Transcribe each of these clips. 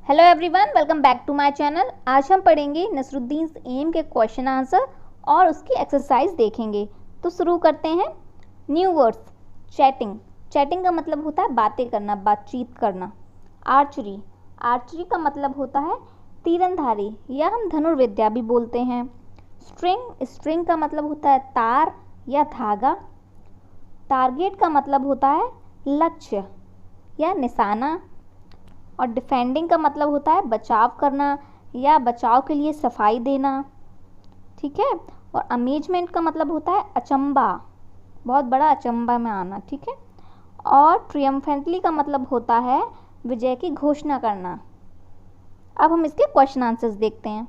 Hello everyone, welcome back to my channel. आज हम पढ़ेंगे नसरुद्दीन एम के क्वेश्चन आंसर और उसकी एक्सरसाइज देखेंगे। तो शुरू करते हैं। New words. चैटिंग। चैटिंग का मतलब होता है बातें करना, बातचीत करना। आर्चरी। आर्चरी का मतलब होता है तीरंदाजी या हम धनुर्विद्या भी बोलते हैं। स्ट्रिंग। स्ट्रिंग का मतलब होता है तार या धागा। टारगेट का मतलब होता है लक्ष्य या निशाना। और डिफेंडिंग का मतलब होता है बचाव करना या बचाव के लिए सफाई देना। ठीक है। और अमेजमेंट का मतलब होता है अचंबा, बहुत बड़ा अचंबा में आना। ठीक है। और ट्रियम्फेंटली का मतलब होता है विजय की घोषणा करना। अब हम इसके क्वेश्चन आंसर्स देखते हैं।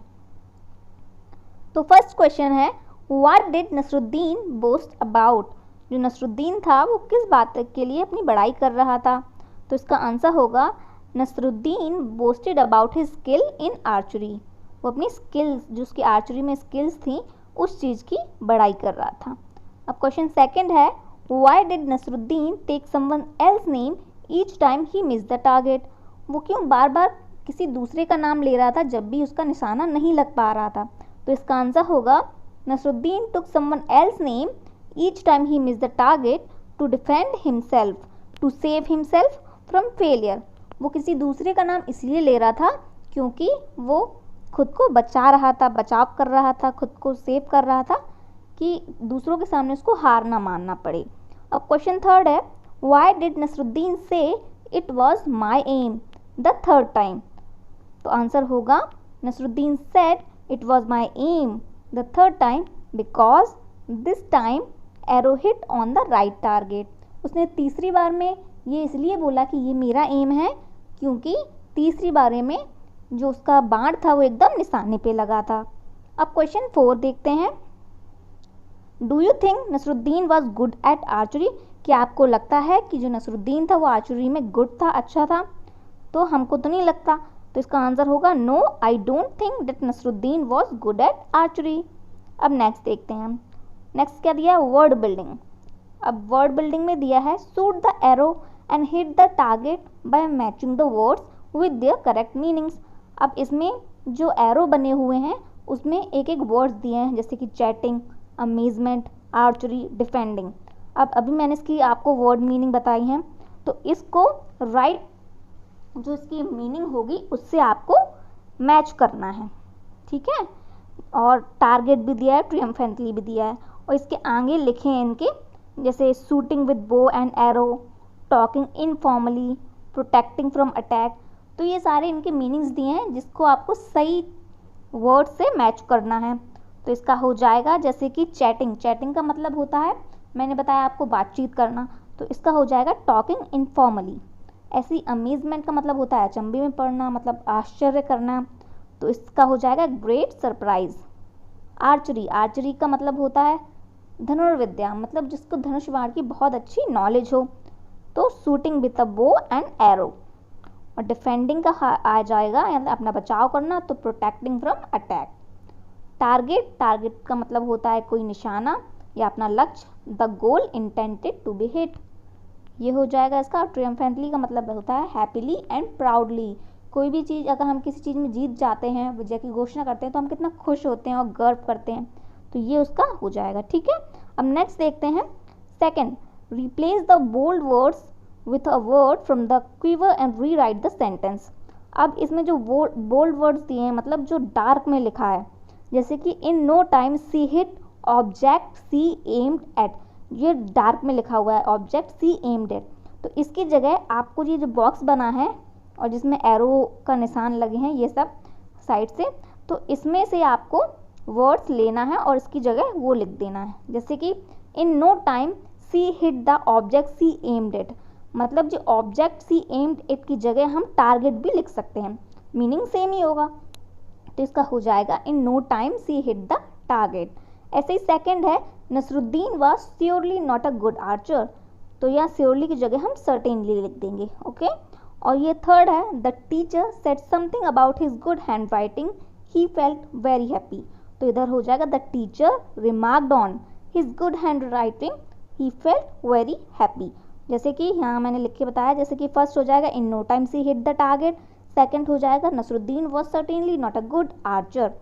तो फर्स्ट क्वेश्चन है, what did Nasruddin boast about. जो नसरुद्दीन था वो किस बात के लिए अपनी बड़ाई कर रहा था। तो इसका आंसर होगा Nasruddin boasted about his skill in archery. वो अपनी स्किल्स, जो उसकी आर्चरी में स्किल्स थी, उस चीज़ की बड़ाई कर रहा था। अब क्वेश्चन सेकंड है, why did Nasruddin take someone else name each time he miss the target. वो क्यों बार बार किसी दूसरे का नाम ले रहा था जब भी उसका निशाना नहीं लग पा रहा था। तो इसका आंसर होगा Nasruddin took someone else name each time he miss the target to defend himself, to save himself from failure. वो किसी दूसरे का नाम इसलिए ले रहा था क्योंकि वो खुद को बचा रहा था, बचाव कर रहा था, खुद को सेव कर रहा था कि दूसरों के सामने उसको हार ना मानना पड़े। अब क्वेश्चन थर्ड है, why did Nasruddin say it was my aim the third time. तो आंसर होगा Nasruddin said it was my aim the third time because this time arrow hit on the right target. उसने तीसरी बार में ये इसलिए बोला कि ये मेरा एम है क्योंकि तीसरी बारे में जो उसका बाण था वो एकदम निशाने पे लगा था। अब क्वेश्चन 4 देखते हैं। Do you think Nasruddin was good at archery. क्या आपको लगता है कि जो नसरुद्दीन था वो आर्चरी में गुड था, अच्छा था। तो हमको तो नहीं लगता। तो इसका आंसर होगा no, I don't think that Nasruddin was good at archery. अब नेक्स्ट देखते हैं। नेक्स्ट क्या दिया, वर्ड बिल्डिंग। अब वर्ड बिल्डिंग में दिया है shoot the arrow and hit the target by matching the words with their correct meanings. अब इसमें जो एरो बने हुए हैं उसमें एक एक वर्ड्स दिए हैं, जैसे कि चैटिंग, अमेजमेंट, आर्चरी, डिफेंडिंग। अब अभी मैंने इसकी आपको वर्ड मीनिंग बताई है, तो इसको राइट जो इसकी मीनिंग होगी उससे आपको मैच करना है। ठीक है। और टारगेट भी दिया है, ट्रियम्फेंटली भी दिया है, और इसके आगे लिखे हैं इनके, जैसे shooting with bow and arrow, talking informally, protecting from attack. तो ये सारे इनके मीनिंग्स दिए हैं जिसको आपको सही वर्ड से मैच करना है। तो इसका हो जाएगा जैसे कि चैटिंग। चैटिंग का मतलब होता है, मैंने बताया आपको, बातचीत करना। तो इसका हो जाएगा टॉकिंग इनफॉर्मली। ऐसी अमेजमेंट का मतलब होता है अचंभे में पड़ना, मतलब आश्चर्य करना। तो इसका हो जाएगा ग्रेट सरप्राइज। आर्चरी। आर्चरी का मतलब होता है धनुर्विद्या, मतलब जिसको धनुष बाण की बहुत अच्छी नॉलेज हो। तो shooting with a bow and arrow. और डिफेंडिंग का आ जाएगा अपना बचाव करना, तो protecting from attack. Target. Target का मतलब होता है कोई निशाना या अपना लक्ष्य, the goal intended to be hit. ये हो जाएगा इसका। ट्रियम्फेंटली का मतलब होता है हैप्पीली एंड प्राउडली। कोई भी चीज़, अगर हम किसी चीज़ में जीत जाते हैं, विजय की घोषणा करते हैं, तो हम कितना खुश होते हैं और गर्व करते हैं। तो ये उसका हो जाएगा। ठीक है। अब नेक्स्ट देखते हैं। Second, replace the bold words with a word from the quiver and rewrite the sentence. अब इसमें जो बोल्ड वर्ड्स दिए हैं, मतलब जो डार्क में लिखा है, जैसे कि in no time she hit object she aimed at. ये डार्क में लिखा हुआ है ऑब्जेक्ट सी एम्ड एट। तो इसकी जगह आपको ये जो बॉक्स बना है और जिसमें एरो का निशान लगे हैं ये सब साइड से, तो इसमें से आपको वर्ड्स लेना है और इसकी जगह वो लिख देना है, जैसे कि in no time she hit the object she aimed at. मतलब जो ऑब्जेक्ट सी एम्ड एट की जगह हम टारगेट भी लिख सकते हैं, मीनिंग सेम ही होगा। तो इसका हो जाएगा in no time she hit the target. ऐसे ही सेकंड है, Nasruddin was surely not a good archer. तो यहाँ श्योरली की जगह हम सर्टेनली लिख देंगे। ओके। और ये थर्ड है, the teacher said something about his good handwriting he felt very happy. तो इधर हो जाएगा the teacher remarked on his good handwriting he felt very happy. जैसे कि यहाँ मैंने लिख के बताया, जैसे कि फर्स्ट हो जाएगा in no time she hit the target, second हो जाएगा Nasruddin was certainly not a good archer.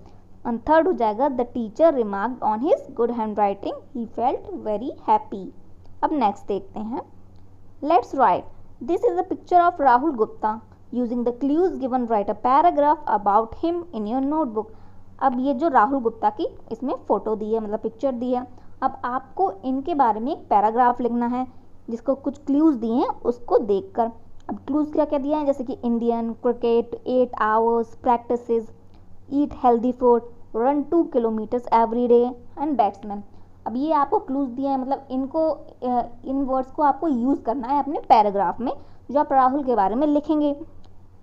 And third हो जाएगा the teacher remarked on his good handwriting, he felt very happy. अब नेक्स्ट देखते हैं। Let's write, this is a picture of Rahul Gupta, using the clues given write a paragraph about him in your notebook. अब ये जो राहुल गुप्ता की इसमें photo दी है, मतलब पिक्चर दी है। अब आपको इनके बारे में एक पैराग्राफ लिखना है जिसको कुछ क्लूज दिए हैं उसको देखकर। अब क्लूज क्या क्या दिया है, जैसे कि Indian, cricket, 8 hours, practices, eat healthy food, run 2 kilometres every day and batsman. अब ये आपको क्लूज दिए हैं, मतलब इनको इन वर्ड्स को आपको यूज़ करना है अपने पैराग्राफ में जो आप राहुल के बारे में लिखेंगे।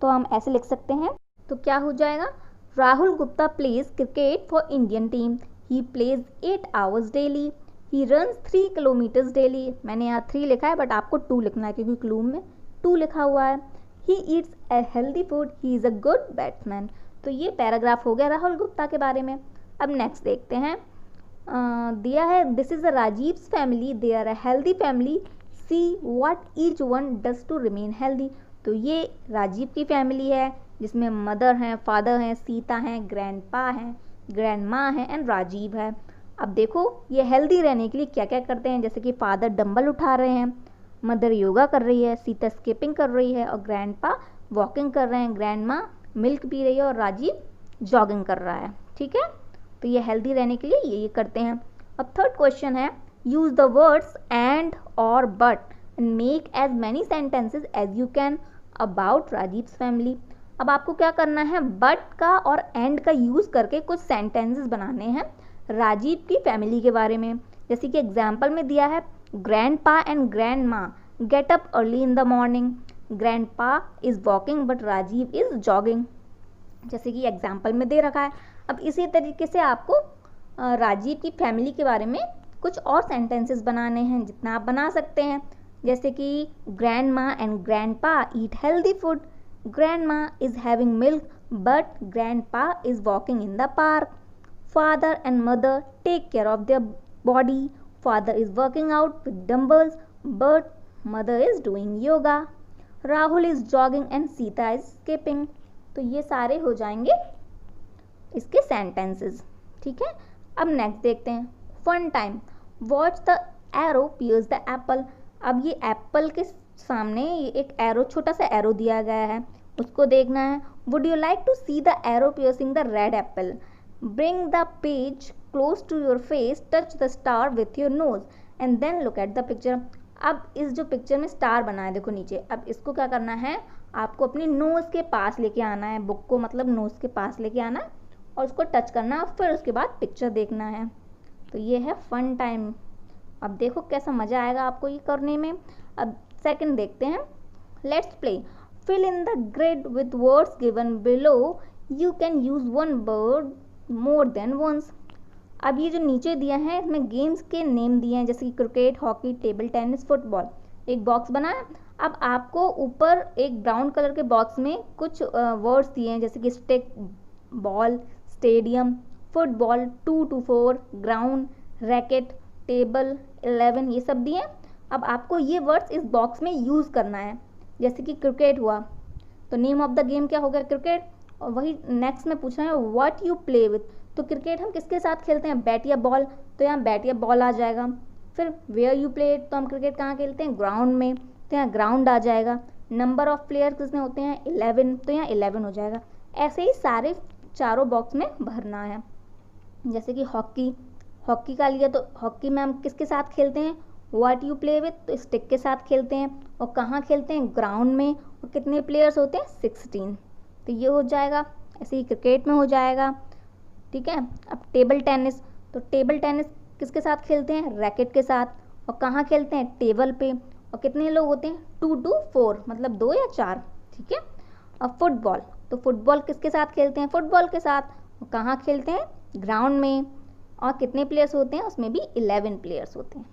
तो हम ऐसे लिख सकते हैं। तो क्या हो जाएगा, Rahul Gupta pledge cricket for Indian team, he plays 8 hours daily, he runs 3 kilometres daily. मैंने यहाँ 3 लिखा है बट आपको 2 लिखना है क्योंकि क्लू में 2 लिखा हुआ है। He eats a healthy food, he is a good batsman. तो ये पैराग्राफ हो गया राहुल गुप्ता के बारे में। अब नेक्स्ट देखते हैं। दिया है this is a Rajeev's family, they are a healthy family, see what each one does to remain healthy. तो ये राजीव की फैमिली है जिसमें मदर हैं, फादर हैं, सीता हैं, ग्रैंडपा हैं, ग्रैंड माँ हैं एंड राजीव है। अब देखो ये हेल्दी रहने के लिए क्या क्या करते हैं, जैसे कि फादर डंबल उठा रहे हैं, मदर योगा कर रही है, सीता स्किपिंग कर रही है और ग्रैंडपा वॉकिंग कर रहे हैं, ग्रैंड माँ मिल्क पी रही है और राजीव जॉगिंग कर रहा है। ठीक है, तो ये हेल्दी रहने के लिए ये करते हैं। अब थर्ड क्वेश्चन है, यूज द वर्ड्स एंड और but and make as many sentences as you can about Rajeev's family. अब आपको क्या करना है, बट का और एंड का यूज़ करके कुछ सेंटेंसेस बनाने हैं राजीव की फैमिली के बारे में। जैसे कि एग्जाम्पल में दिया है, grandpa and grandma get up early in the morning, grandpa is walking but Rajiv is jogging, जैसे कि एग्जाम्पल में दे रखा है। अब इसी तरीके से आपको राजीव की फैमिली के बारे में कुछ और सेंटेंसेस बनाने हैं, जितना आप बना सकते हैं। जैसे कि ग्रैंड माँ and grandpa eat healthy food, grandma is having milk but grandpa is walking in the park, father and mother take care of their body, father is working out with dumbbells but mother is doing yoga, rahul is jogging and sita is skipping। तो ये सारे हो जाएंगे इसके sentences. ठीक है, अब next देखते हैं। Fun time, watch the arrow pierce the apple. अब ये एप्पल के सामने एक एरो, छोटा सा एरो दिया गया है, उसको देखना है। Would you like to see the arrow piercing the red apple, bring the page close to your face, touch the star with your nose and then look at the picture. अब इस जो picture में star बना है देखो नीचे, अब इसको क्या करना है, आपको अपनी नोज के पास लेके आना है, बुक को मतलब नोज के पास लेके आना है और उसको टच करना है, फिर उसके बाद पिक्चर देखना है। तो ये है फन टाइम। अब देखो कैसा मज़ा आएगा आपको ये करने में। अब सेकंड देखते हैं, let's play, fill in the grid with words given below, you can use one word more than once. अब ये जो नीचे दिया है इसमें गेम्स के नेम दिए हैं, जैसे कि cricket, hockey, table tennis, football. एक बॉक्स बना है, अब आपको ऊपर एक ब्राउन कलर के बॉक्स में कुछ वर्ड्स दिए हैं, जैसे कि stick, ball, stadium, football, 2 to 4, ground, racket, table, 11, ये सब दिए। अब आपको ये वर्ड्स इस बॉक्स में यूज़ करना है। जैसे कि क्रिकेट हुआ तो नेम ऑफ द गेम क्या हो गया, क्रिकेट। और वही नेक्स्ट में पूछ रहे हैं व्हाट यू प्ले विथ, तो क्रिकेट हम किसके साथ खेलते हैं, बैट या बॉल, तो यहाँ बैट या बॉल आ जाएगा। फिर वेयर यू प्ले, तो हम क्रिकेट कहाँ खेलते हैं, ग्राउंड में, तो यहाँ ग्राउंड आ जाएगा। नंबर ऑफ प्लेयर कितने होते हैं, 11, तो यहाँ 11 हो जाएगा। ऐसे ही सारे चारों बॉक्स में भरना है। जैसे कि हॉकी, हॉकी का लिया तो हॉकी में हम किसके साथ खेलते हैं, व्हाट यू प्ले विथ, तो स्टिक के साथ खेलते हैं। और कहाँ खेलते हैं, ग्राउंड में, और कितने प्लेयर्स होते हैं, 16, तो ये हो जाएगा। ऐसे ही क्रिकेट में हो जाएगा। ठीक है, अब टेबल टेनिस, तो टेबल टेनिस किसके साथ खेलते हैं, रैकेट के साथ। और कहाँ खेलते हैं, टेबल पे, और कितने लोग होते हैं, 2 to 4, मतलब 2 या 4। ठीक है, अब फुटबॉल, तो फुटबॉल किसके साथ खेलते हैं, फुटबॉल के साथ। और कहाँ खेलते हैं, ग्राउंड में, और कितने प्लेयर्स होते हैं, उसमें भी 11 प्लेयर्स होते हैं।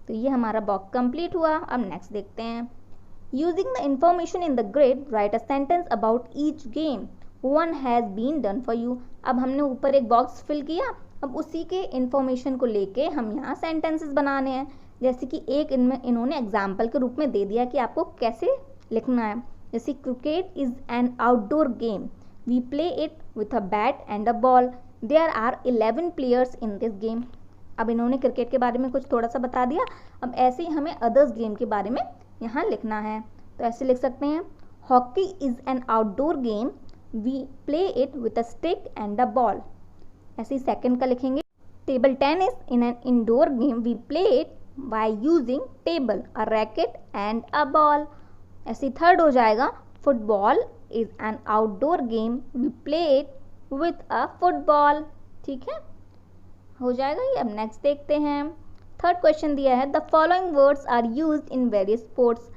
तो ये हमारा बॉक्स कंप्लीट हुआ। अब नेक्स्ट देखते हैं, using the information in the grid write a sentence about each game, one has been done for you. अब हमने ऊपर एक बॉक्स फिल किया, अब उसी के इंफॉर्मेशन को लेके हम यहाँ सेंटेंसेस बनाने हैं। जैसे कि एक इनमें इन्होंने एग्जाम्पल के रूप में दे दिया कि आपको कैसे लिखना है। जैसे cricket is an outdoor game, we play it with a bat and a ball, there are 11 players in this game. अब इन्होंने क्रिकेट के बारे में कुछ थोड़ा सा बता दिया, अब ऐसे ही हमें अदर्स गेम के बारे में यहाँ लिखना है। तो ऐसे लिख सकते हैं, hockey is an outdoor game, we play it with a stick and a ball. ऐसे ही सेकेंड का लिखेंगे, table tennis in an indoor game, we play it by using table, a racket and a ball. ऐसे third हो जाएगा, football is an outdoor game, we play it with a football. ठीक है, हो जाएगा ये। अब नेक्स्ट देखते हैं, थर्ड क्वेश्चन दिया है, the following words are used in various sports,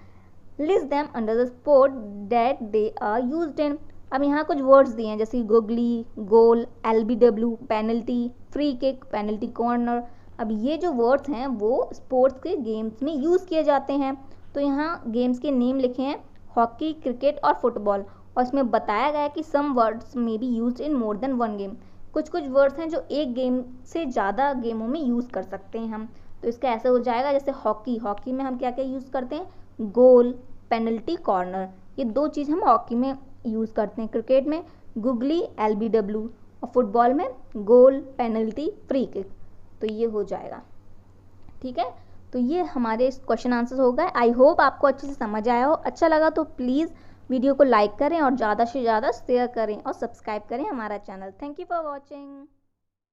list them under the sport that they are used in. अब यहाँ कुछ वर्ड्स दिए हैं जैसे googly, goal, LBW, penalty, free kick, penalty corner. अब ये जो वर्ड्स हैं वो स्पोर्ट्स के गेम्स में यूज़ किए जाते हैं। तो यहाँ गेम्स के नेम लिखे हैं, हॉकी, क्रिकेट और फुटबॉल, और इसमें बताया गया है कि सम वर्ड्स में B use in more than one game. कुछ कुछ वर्ड्स हैं जो एक गेम से ज़्यादा गेमों में यूज़ कर सकते हैं हम। तो इसका ऐसे हो जाएगा, जैसे हॉकी, हॉकी में हम क्या क्या यूज़ करते हैं, गोल, पेनल्टी, कॉर्नर, ये दो चीज़ हम हॉकी में यूज़ करते हैं। क्रिकेट में गुगली, LBW, और फुटबॉल में गोल, पेनल्टी, फ्री किक। तो ये हो जाएगा। ठीक है, तो ये हमारे क्वेश्चन आंसर्स हो गए। आई होप आपको अच्छे से समझ आया हो। अच्छा लगा तो प्लीज़ वीडियो को लाइक करें और ज़्यादा से ज़्यादा शेयर करें और सब्सक्राइब करें हमारा channel. Thank you for watching.